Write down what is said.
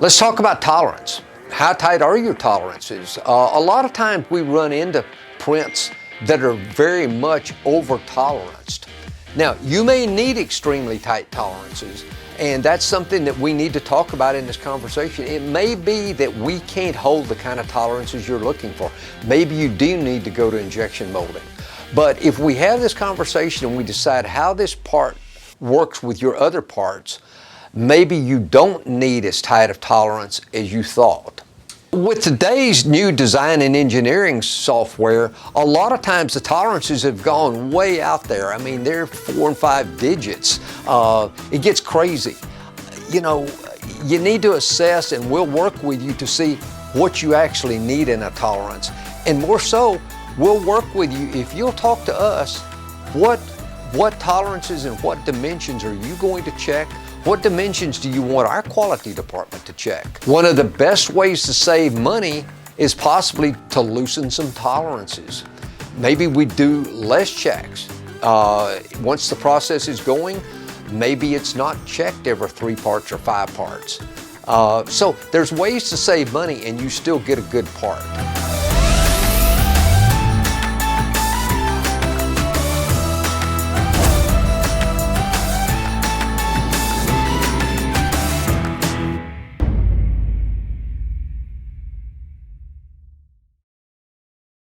Let's talk about tolerance. How tight are your tolerances? A lot of times we run into prints that are very much over-toleranced. Now, you may need extremely tight tolerances, and that's something that we need to talk about in this conversation. It may be that we can't hold the kind of tolerances you're looking for. Maybe you do need to go to injection molding. But if we have this conversation and we decide how this part works with your other parts, maybe you don't need as tight of tolerance as you thought. With today's new design and engineering software, a lot of times the tolerances have gone way out there. I mean, they're 4 and 5 digits. It gets crazy. You know, you need to assess, and we'll work with you to see what you actually need in a tolerance. And more so, we'll work with you if you'll talk to us, what tolerances and what dimensions are you going to check? What dimensions do you want our quality department to check? One of the best ways to save money is possibly to loosen some tolerances. Maybe we do less checks. Once the process is going, maybe it's not checked every 3 parts or 5 parts. So there's ways to save money and you still get a good part.